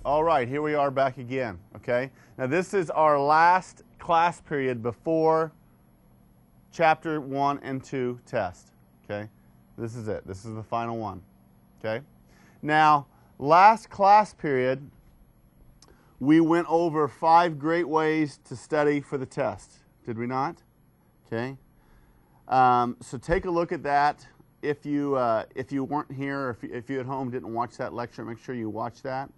All right, here we are back again, okay? Now this is our last class period before chapter 1 and 2 test, okay? This is it. This is the final one, okay? Now, last class period, we went over 5 great ways to study for the test, did we not? Okay? So take a look at that. If you weren't here, or if you at home didn't watch that lecture, make sure you watch that.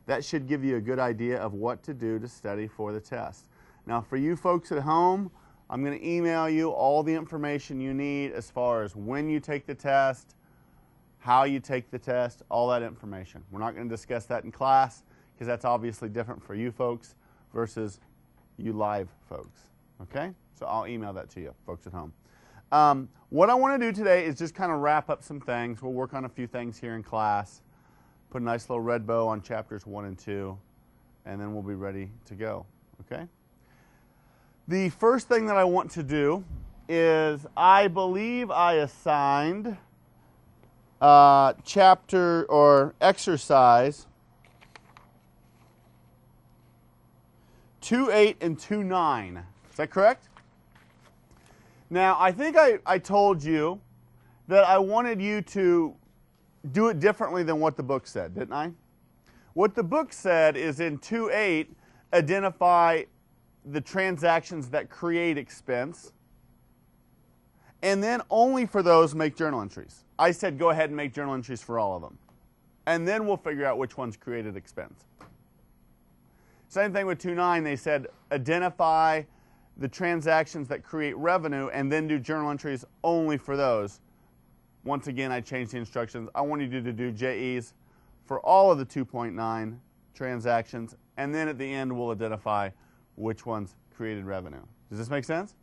That should give you a good idea of what to do to study for the test. Now, for you folks at home, I'm going to email you all the information you need as far as when you take the test, how you take the test, all that information. We're not going to discuss that in class because that's obviously different for you folks versus you live folks. Okay? So I'll email that to you, folks at home. What I want to do today is just kind of wrap up some things. We'll work on a few things here in class. Put a nice little red bow on chapters 1 and 2, and then we'll be ready to go. Okay? The first thing that I want to do is I believe I assigned chapter or exercise 2.8 and 2.9. Is that correct? Now, I think I told you that I wanted you to do it differently than what the book said, didn't I? What the book said is in 2.8, identify the transactions that create expense, and then only for those make journal entries. I said go ahead and make journal entries for all of them, and then we'll figure out which ones created expense. Same thing with 2.9, they said identify the transactions that create revenue and then do journal entries only for those. Once again, I changed the instructions. I wanted you to do JEs for all of the 2.9 transactions, and then at the end we'll identify which ones created revenue. Does this make sense?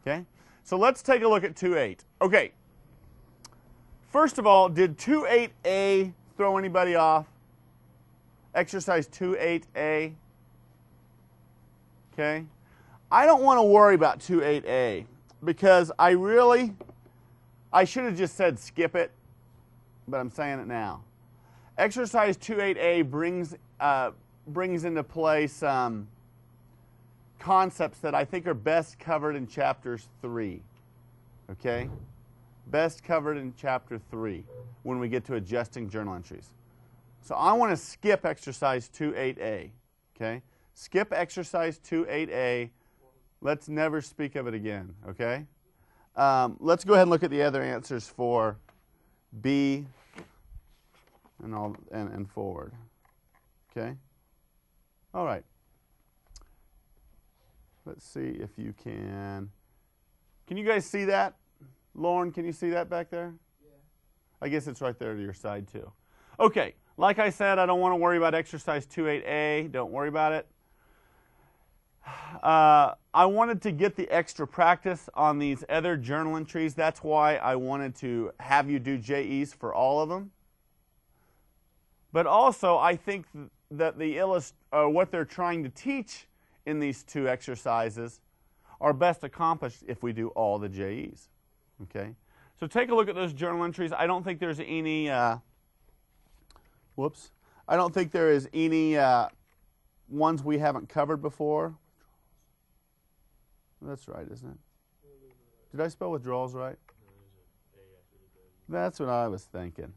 Okay, so let's take a look at 2.8. Okay, first of all, did 2.8a throw anybody off? Exercise 2.8a. Okay, I don't want to worry about 2.8a because I should have just said skip it, but I'm saying it now. Exercise 2.8a brings into play some concepts that I think are best covered in chapters 3. Okay? Best covered in chapter 3 when we get to adjusting journal entries. So I want to skip exercise 2.8a. Okay? Skip exercise 2.8a. Let's never speak of it again. Okay? Let's go ahead and look at the other answers for B and forward. Okay? All right. Let's see if you can. Can you guys see that? Lauren, can you see that back there? Yeah. I guess it's right there to your side too. Okay. Like I said, I don't want to worry about exercise 2.8a. Don't worry about it. I wanted to get the extra practice on these other journal entries. That's why I wanted to have you do JEs for all of them. But also, I think that what they're trying to teach in these 2 exercises are best accomplished if we do all the JEs. Okay? So take a look at those journal entries. I don't think there's any, I don't think there is any ones we haven't covered before. That's right, isn't it? Did I spell withdrawals right? That's what I was thinking.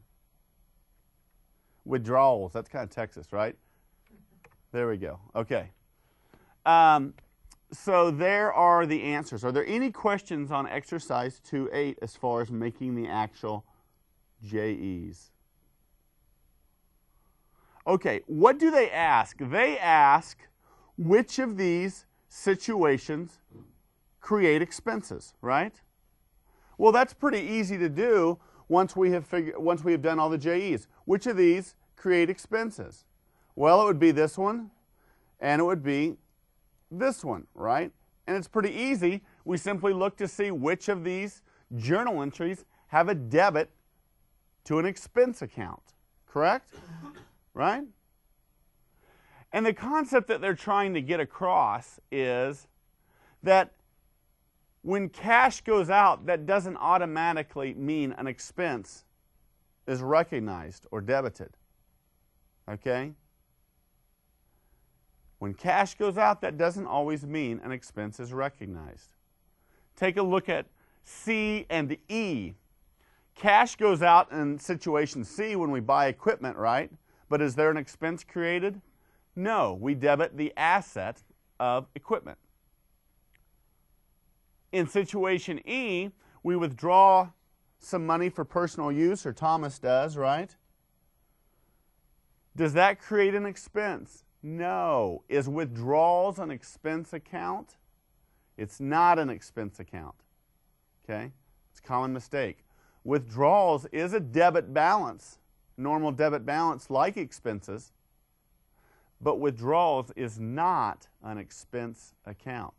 Withdrawals, that's kind of Texas, right? There we go. Okay. So there are the answers. Are there any questions on exercise 2.8 as far as making the actual JEs? Okay, what do they ask? They ask which of these situations create expenses, right? Well, that's pretty easy to do once we have done all the JEs. Which of these create expenses? Well, it would be this one, and it would be this one, right? And it's pretty easy. We simply look to see which of these journal entries have a debit to an expense account, correct? Right? And the concept that they're trying to get across is that when cash goes out, that doesn't automatically mean an expense is recognized or debited. Okay? When cash goes out, that doesn't always mean an expense is recognized. Take a look at C and E. Cash goes out in situation C when we buy equipment, right? But is there an expense created? No, we debit the asset of equipment. In situation E, we withdraw some money for personal use, or Thomas does, right? Does that create an expense? No. Is withdrawals an expense account? It's not an expense account. Okay? It's a common mistake. Withdrawals is a debit balance, normal debit balance like expenses, but withdrawals is not an expense account.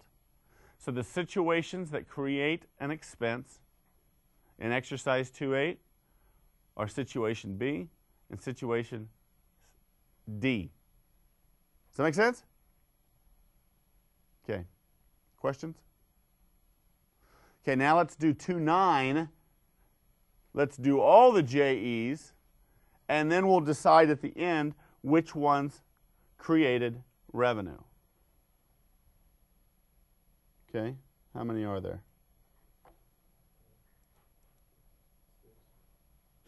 So the situations that create an expense in exercise 2.8 are situation B and situation D. Does that make sense? Okay. Questions? Okay, now let's do 2.9. Let's do all the JEs, and then we'll decide at the end which ones created revenue. Okay, how many are there?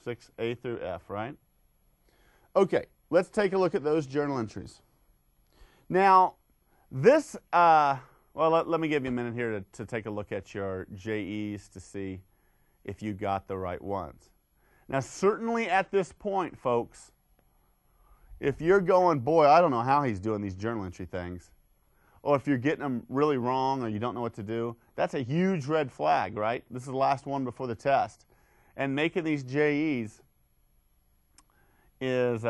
6, A through F, right? Okay, let's take a look at those journal entries. Now, this, well, let me give you a minute here to take a look at your JEs to see if you got the right ones. Now, certainly at this point, folks, if you're going, boy, I don't know how he's doing these journal entry things, or if you're getting them really wrong or you don't know what to do, that's a huge red flag, right? This is the last one before the test. And making these JEs is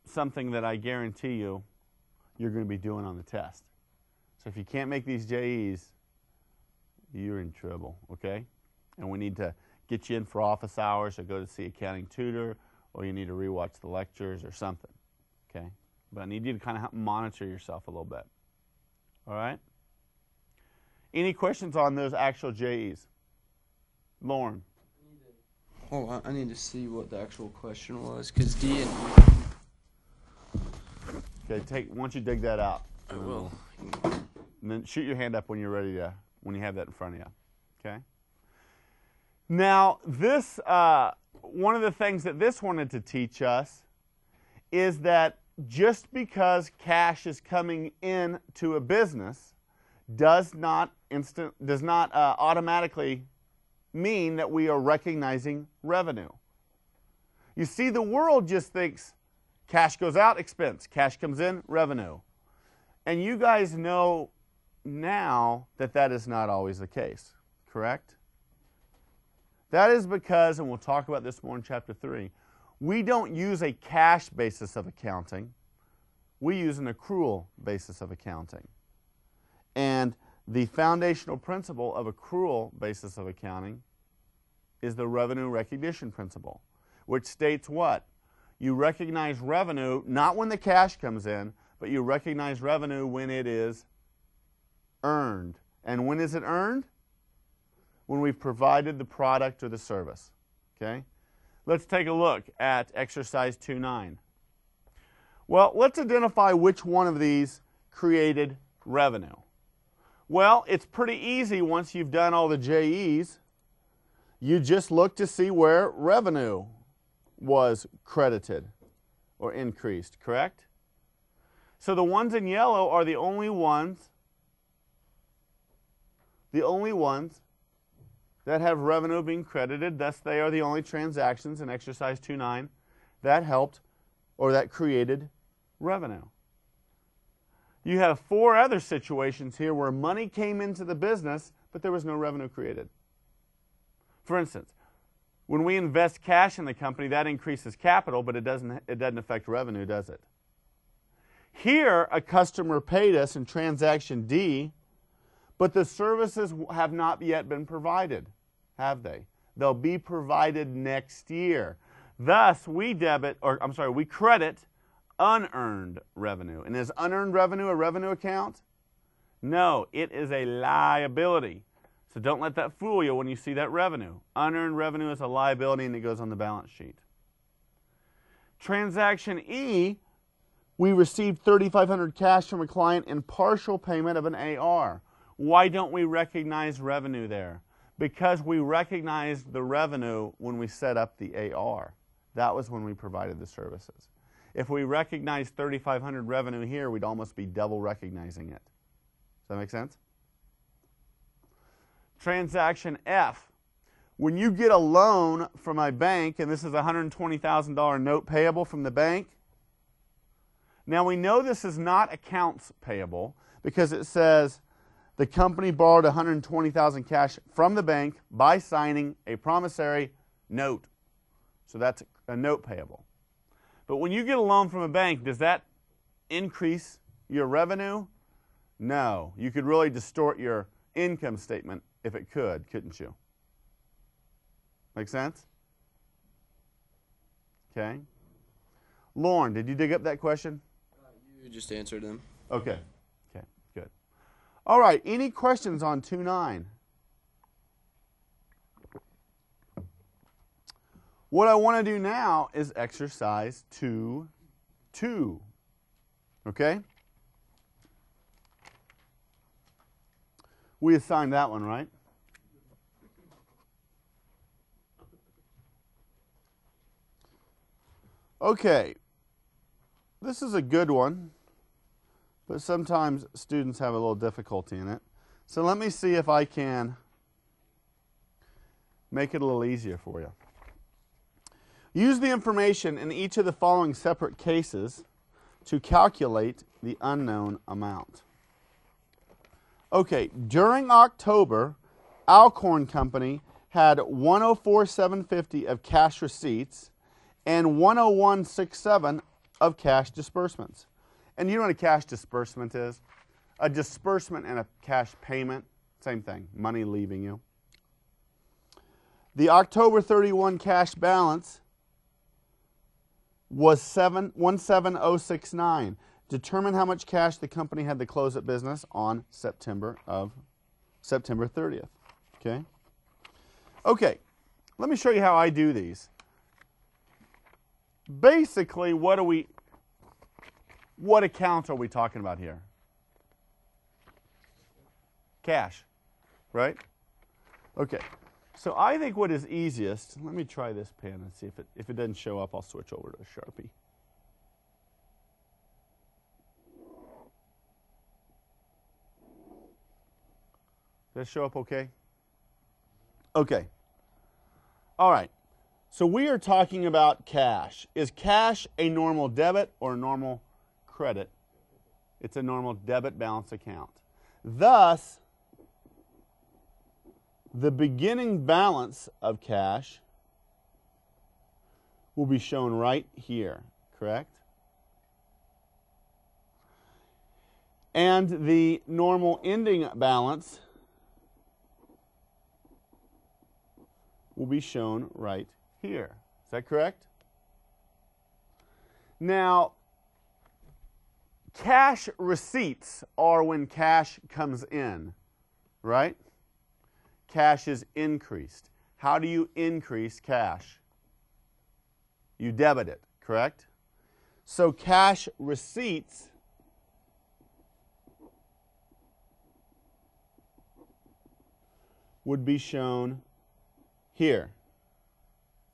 something that I guarantee you you're going to be doing on the test. So if you can't make these JEs, you're in trouble, okay? And we need to get you in for office hours or go to see accounting tutor, or you need to rewatch the lectures or something, okay? But I need you to kind of monitor yourself a little bit, all right? Any questions on those actual JEs? Lauren? Oh, I need to see what the actual question was, because D and E. Okay, why don't you dig that out? I will. And then shoot your hand up when you're ready to, when you have that in front of you, okay? Now, this, one of the things that this wanted to teach us is that just because cash is coming in to a business does not automatically mean that we are recognizing revenue. You see, the world just thinks cash goes out, expense. Cash comes in, revenue. And you guys know now that that is not always the case, correct? That is because, and we'll talk about this more in chapter 3, we don't use a cash basis of accounting. We use an accrual basis of accounting. And the foundational principle of accrual basis of accounting is the revenue recognition principle, which states what? You recognize revenue not when the cash comes in, but you recognize revenue when it is earned. And when is it earned? When we've provided the product or the service. Okay? Let's take a look at exercise 2.9. Well, let's identify which one of these created revenue. Well, it's pretty easy once you've done all the JEs. You just look to see where revenue was credited or increased, correct? So the ones in yellow are the only ones that have revenue being credited. Thus, they are the only transactions in exercise 2.9 that helped or that created revenue. You have 4 other situations here where money came into the business, but there was no revenue created. For instance, when we invest cash in the company, that increases capital, but it doesn't affect revenue, does it? Here, a customer paid us in transaction D, but the services have not yet been provided, have they? They'll be provided next year. Thus, we credit unearned revenue. And is unearned revenue a revenue account? No, it is a liability. So don't let that fool you when you see that revenue. Unearned revenue is a liability and it goes on the balance sheet. Transaction E, We received $3,500 cash from a client in partial payment of an AR. Why don't we recognize revenue there? Because we recognized the revenue when we set up the AR. That was when we provided the services. If we recognize $3,500 revenue here, we'd almost be double recognizing it. Does that make sense? Transaction F. When you get a loan from a bank, and this is a $120,000 note payable from the bank, now we know this is not accounts payable because it says the company borrowed $120,000 cash from the bank by signing a promissory note. So that's a note payable. But when you get a loan from a bank, does that increase your revenue? No. You could really distort your income statement if it could, couldn't you? Make sense? Okay. Lauren, did you dig up that question? You just answered them. Okay. Okay, good. All right, any questions on 2.9? What I want to do now is exercise 2.2. Okay? We assigned that one, right? Okay. This is a good one, but sometimes students have a little difficulty in it. So let me see if I can make it a little easier for you. Use the information in each of the following separate cases to calculate the unknown amount. Okay, during October, Alcorn Company had $104,750 of cash receipts and $101,670 of cash disbursements. And you know what a cash disbursement is? A disbursement and a cash payment, same thing, money leaving you. The October 31 cash balance was $17069. Determine how much cash the company had to close at business on September 30th. Okay? Okay, let me show you how I do these. Basically, what account are we talking about here? Cash, right? Okay. So I think what is easiest, let me try this pen and see if it doesn't show up, I'll switch over to a Sharpie. Does that show up okay? Okay. All right. So we are talking about cash. Is cash a normal debit or a normal credit? It's a normal debit balance account. Thus, the beginning balance of cash will be shown right here, correct? And the normal ending balance will be shown right here. Is that correct? Now, cash receipts are when cash comes in, right? Cash is increased. How do you increase cash? You debit it, correct? So cash receipts would be shown here,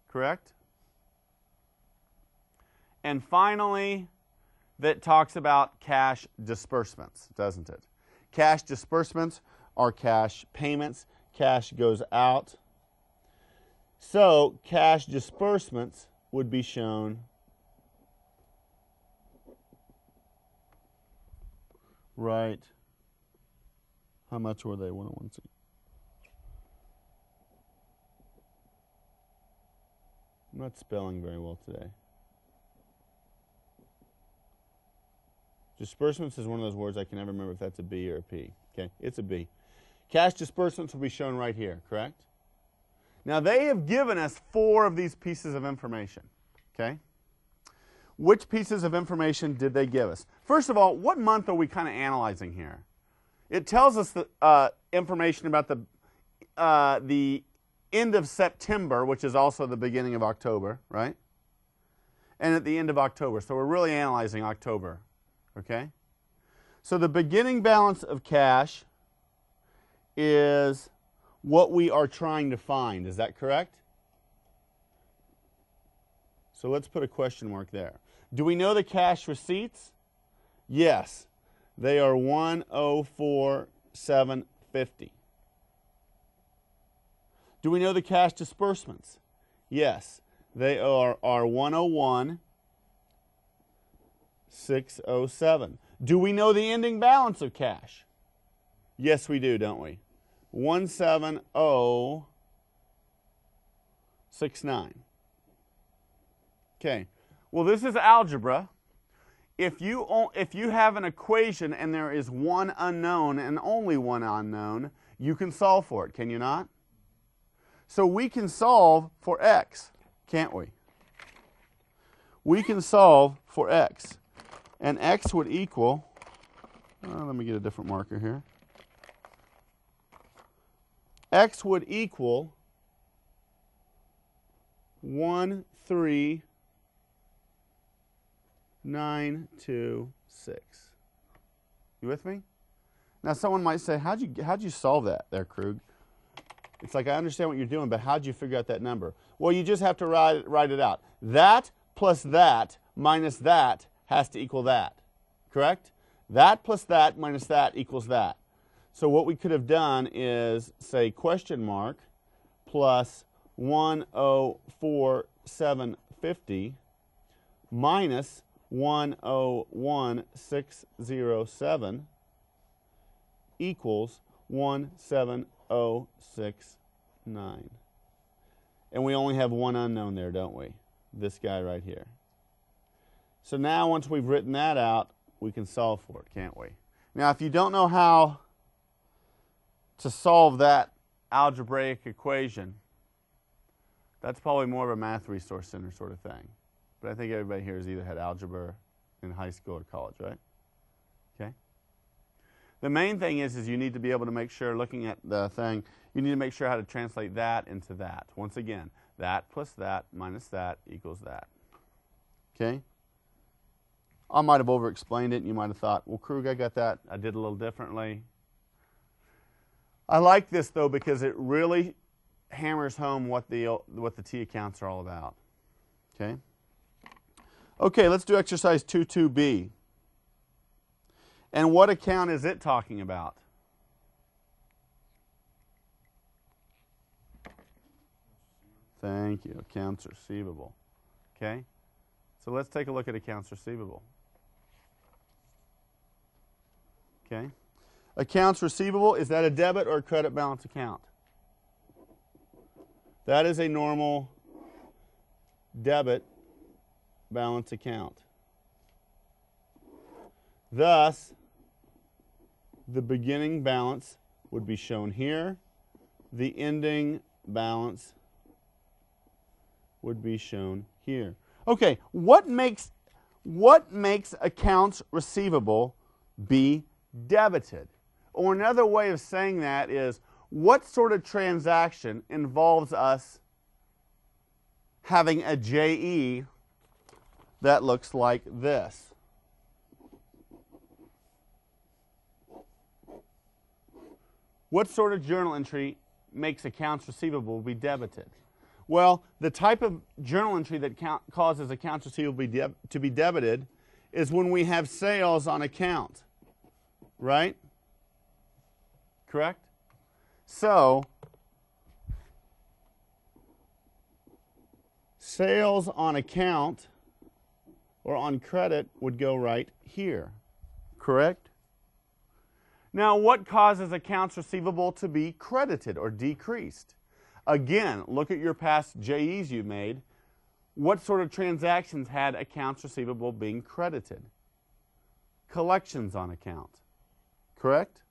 correct? And finally, that talks about cash disbursements, doesn't it? Cash disbursements are cash payments. Cash goes out. So cash disbursements would be shown right. How much were they? 101. I'm not spelling very well today. Disbursements is one of those words I can never remember if that's a B or a P. Okay, it's a B. Cash disbursements will be shown right here, correct? Now they have given us 4 of these pieces of information, okay? Which pieces of information did they give us? First of all, what month are we kind of analyzing here? It tells us the information about the end of September, which is also the beginning of October, right? and at the end of October. So we're really analyzing October. Okay? So the beginning balance of cash is what we are trying to find. Is that correct? So let's put a question mark there. Do we know the cash receipts? Yes. They are 104,750. Do we know the cash disbursements? Yes. They are 101,607. Do we know the ending balance of cash? Yes, we do, don't we? 17069. Okay. Well, this is algebra. If you have an equation and there is one unknown and only one unknown, you can solve for it, can you not? So we can solve for x, can't we? We can solve for x. And x would equal, let me get a different marker here. X would equal 13926. You with me? Now someone might say, how'd you solve that there, Krug? It's like, I understand what you're doing, but how'd you figure out that number? Well, you just have to write it out. That plus that minus that has to equal that. Correct? That plus that minus that equals that. So what we could have done is say question mark plus 104,750 minus 101,607 equals 17069. And we only have one unknown there, don't we? This guy right here. So now once we've written that out, we can solve for it, can't we? Now if you don't know how to solve that algebraic equation, that's probably more of a math resource center sort of thing. But I think everybody here has either had algebra in high school or college, right? Okay. The main thing is you need to be able to make sure, looking at the thing, you need to make sure how to translate that into that. Once again, that plus that minus that equals that. Okay? I might have over-explained it, and you might have thought, well, Krug, I got that. I did a little differently. I like this, though, because it really hammers home what the T accounts are all about. Okay? Okay, let's do exercise 2.2b. And what account is it talking about? Thank you. Accounts receivable. Okay? So let's take a look at accounts receivable. Okay? Accounts receivable, is that a debit or a credit balance account? That is a normal debit balance account. Thus, the beginning balance would be shown here. The ending balance would be shown here. Okay, what makes accounts receivable be debited? Or another way of saying that is, what sort of transaction involves us having a JE that looks like this? What sort of journal entry makes accounts receivable be debited? Well, the type of journal entry that causes accounts receivable to be debited is when we have sales on account, right? Correct? So, sales on account or on credit would go right here, correct? Now, what causes accounts receivable to be credited or decreased? Again, look at your past JEs you made. What sort of transactions had accounts receivable being credited? Collections on account, correct?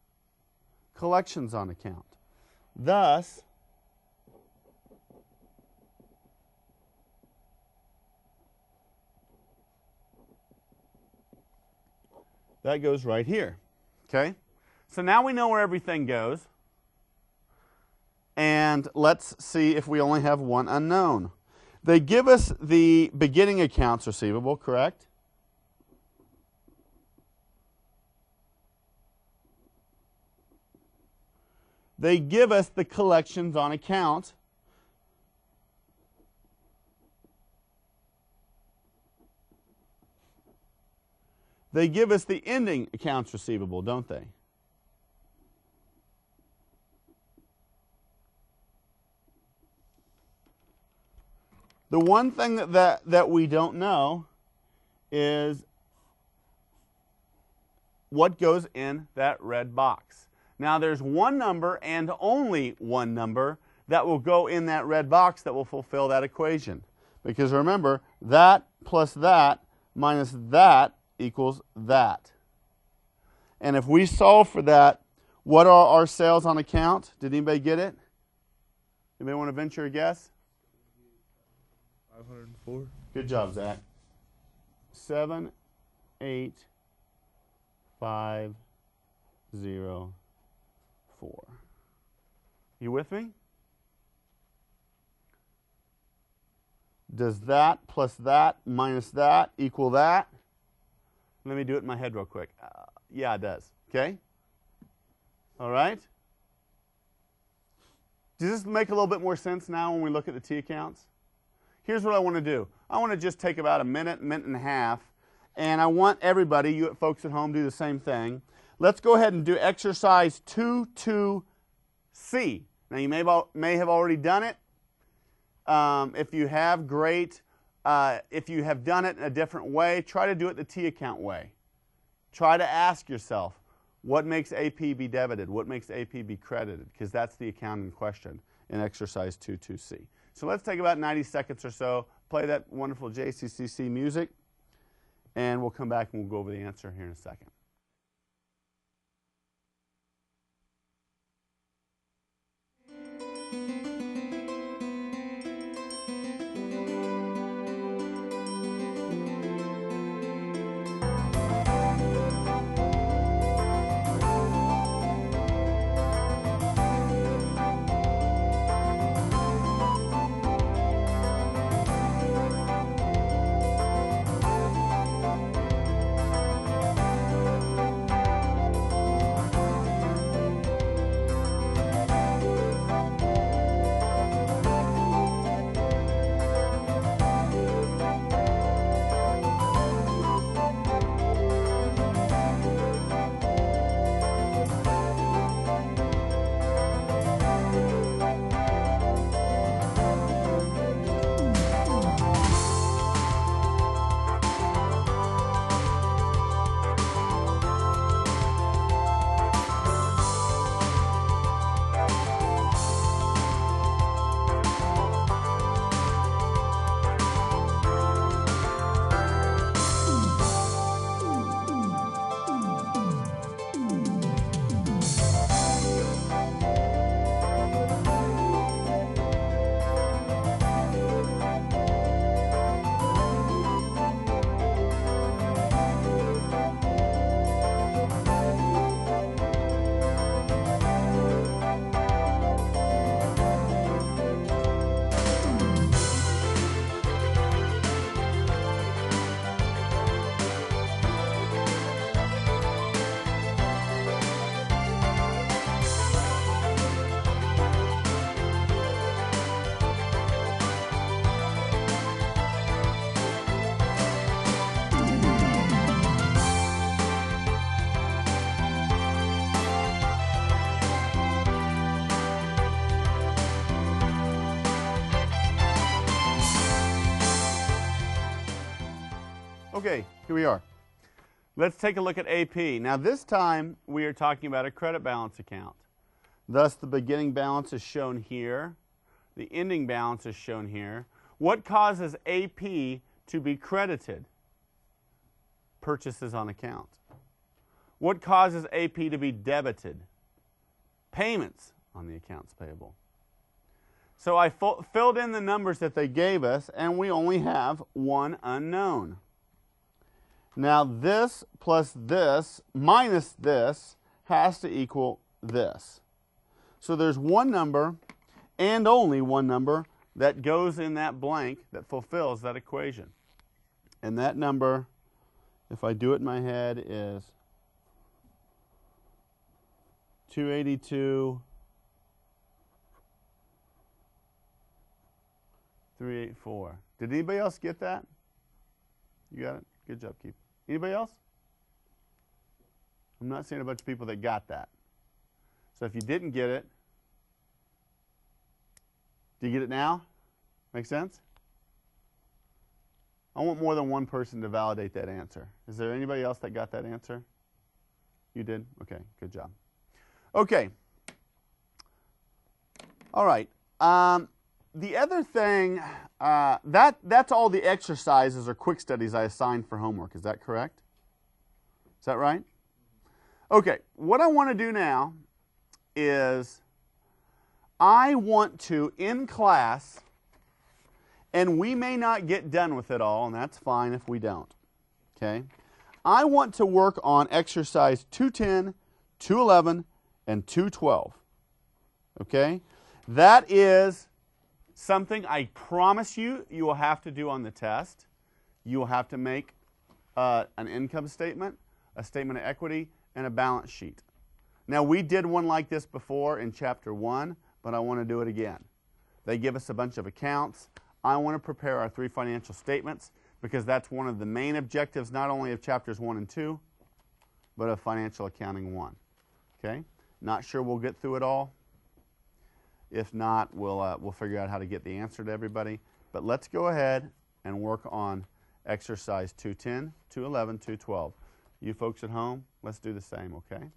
Collections on account. Thus, that goes right here, okay? So now we know where everything goes. And let's see if we only have one unknown. They give us the beginning accounts receivable, correct? They give us the collections on account. They give us the ending accounts receivable, don't they? The one thing that we don't know is what goes in that red box. Now there's one number and only one number that will go in that red box that will fulfill that equation. Because remember, that plus that minus that equals that. And if we solve for that, what are our sales on account? Did anybody get it? Anybody want to venture a guess? 504. Good job, Zach. 7, 8, 5, 0, 4. You with me? Does that plus that minus that equal that? Let me do it in my head real quick. Yeah, it does. Okay? All right? Does this make a little bit more sense now when we look at the T accounts? Here's what I want to do. I want to just take about a minute and a half, and I want everybody, you folks at home, do the same thing. Let's go ahead and do exercise 2.2c. Now, you may have already done it. If you have, great. If you have done it in a different way, try to do it the T account way. Try to ask yourself, what makes AP be debited? What makes AP be credited? Because that's the account in question in exercise 2.2c. So let's take about 90 seconds or so, play that wonderful JCCC music, and we'll come back and we'll go over the answer here in a second. Okay, here we are. Let's take a look at AP. Now this time we are talking about a credit balance account. Thus the beginning balance is shown here. The ending balance is shown here. What causes AP to be credited? Purchases on account. What causes AP to be debited? Payments on the accounts payable. So I filled in the numbers that they gave us, and we only have one unknown. Now this plus this minus this has to equal this. So there's one number and only one number that goes in that blank that fulfills that equation. And that number, if I do it in my head, is 282,384. Did anybody else get that? You got it? Good job, Keith. Anybody else? I'm not seeing a bunch of people that got that. So if you didn't get it, do you get it now? Make sense? I want more than one person to validate that answer. Is there anybody else that got that answer? You did? Okay, good job. Okay. All right. The other thing, that's all the exercises or quick studies I assigned for homework. Is that correct? Is that right? Okay, what I want to do now is I want to, in class, and we may not get done with it all, and that's fine if we don't, okay? I want to work on exercise 210, 211, and 212, okay? That is something I promise you will have to do on the test. You will have to make an income statement, a statement of equity, and a balance sheet. Now, we did one like this before in Chapter 1, but I want to do it again. They give us a bunch of accounts. I want to prepare our 3 financial statements because that's one of the main objectives not only of Chapters 1 and 2, but of Financial Accounting 1. Okay? Not sure we'll get through it all. If not, we'll figure out how to get the answer to everybody. But let's go ahead and work on exercise 210, 211, 212. You folks at home, let's do the same, okay?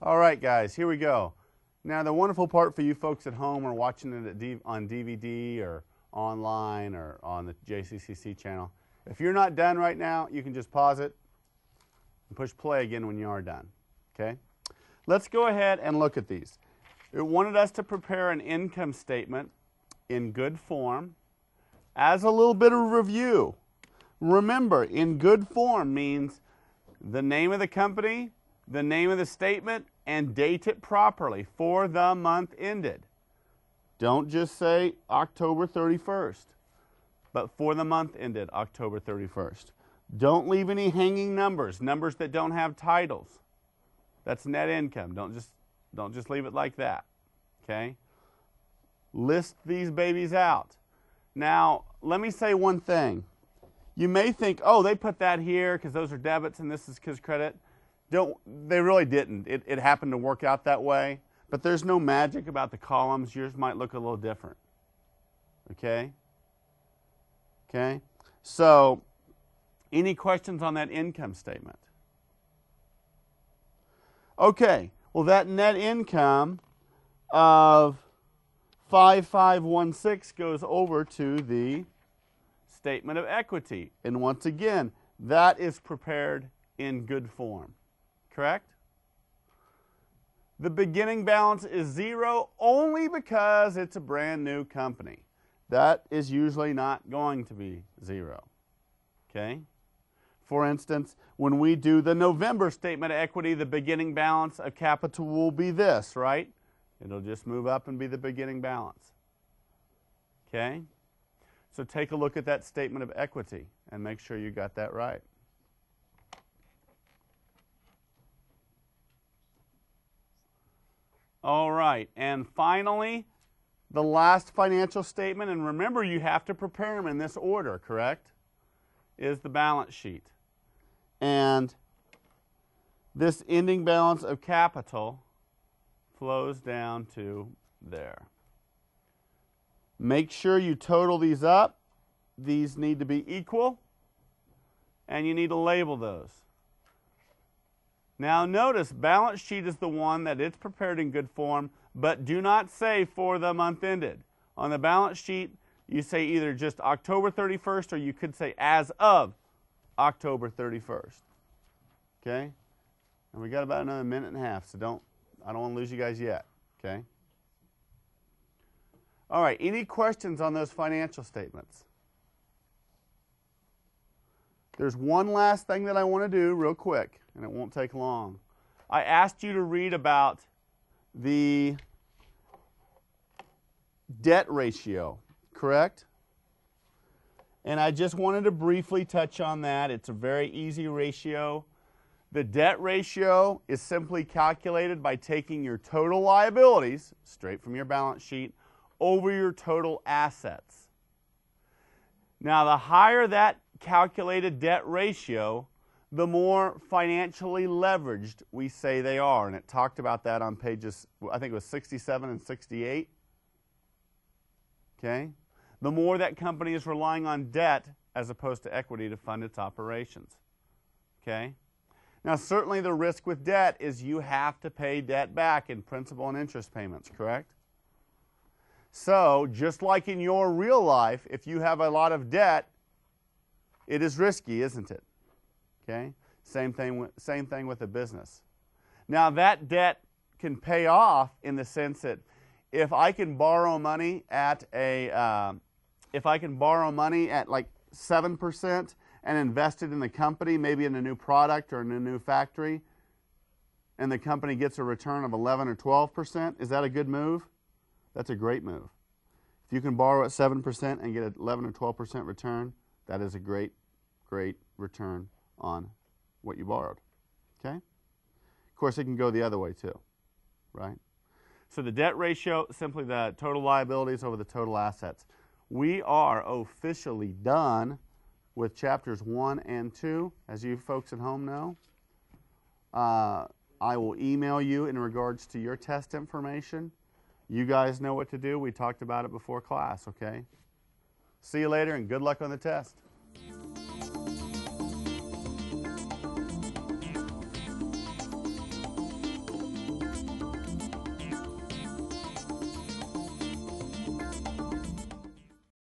All right, guys, here we go. Now, the wonderful part for you folks at home or watching it on DVD or online or on the JCCC channel, if you're not done right now, you can just pause it and push play again when you are done, okay? Let's go ahead and look at these. It wanted us to prepare an income statement in good form. As a little bit of review, remember, in good form means the name of the company, the name of the statement, and date it properly for the month ended. Don't just say October 31st, but for the month ended October 31st. Don't leave any hanging numbers, numbers that don't have titles. That's net income. Don't just leave it like that, okay? List these babies out. Now, let me say one thing. You may think, oh, they put that here because those are debits and this is because credit. They really didn't. It happened to work out that way. But there's no magic about the columns. Yours might look a little different. Okay? Okay? So, any questions on that income statement? Okay. Well, that net income of 5516 goes over to the statement of equity. And once again, that is prepared in good form. Correct? The beginning balance is 0 only because it's a brand new company. That is usually not going to be 0. Okay? For instance, when we do the November statement of equity, the beginning balance of capital will be this, right? It'll just move up and be the beginning balance. Okay? So take a look at that statement of equity and make sure you got that right. All right, and finally, the last financial statement, and remember you have to prepare them in this order, correct? Is the balance sheet. And this ending balance of capital flows down to there. Make sure you total these up. These need to be equal, and you need to label those. Now notice, balance sheet is the one that it's prepared in good form, but do not say for the month ended. On the balance sheet, you say either just October 31st or you could say as of October 31st. Okay? And we got about another minute and a half, so I don't want to lose you guys yet. Okay? All right, any questions on those financial statements? There's one last thing that I want to do real quick, and it won't take long. I asked you to read about the debt ratio, correct? And I just wanted to briefly touch on that. It's a very easy ratio. The debt ratio is simply calculated by taking your total liabilities, straight from your balance sheet, over your total assets. Now, the higher that calculated debt ratio, the more financially leveraged we say they are. And it talked about that on pages, I think it was 67 and 68. Okay? The more that company is relying on debt as opposed to equity to fund its operations. Okay? Now, certainly the risk with debt is you have to pay debt back in principal and interest payments, correct? So, just like in your real life, if you have a lot of debt, it is risky, isn't it? Okay? Same thing with a business. Now, that debt can pay off in the sense that if I can borrow money at like 7% and invest it in the company, maybe in a new product or in a new factory, and the company gets a return of 11 or 12%, is that a good move? That's a great move. If you can borrow at 7% and get an 11 or 12% return, that is a great, great return on what you borrowed. Okay? Of course, it can go the other way too, right? So the debt ratio, simply the total liabilities over the total assets. We are officially done with chapters 1 and 2, as you folks at home know. I will email you in regards to your test information. You guys know what to do. We talked about it before class, okay? See you later and good luck on the test.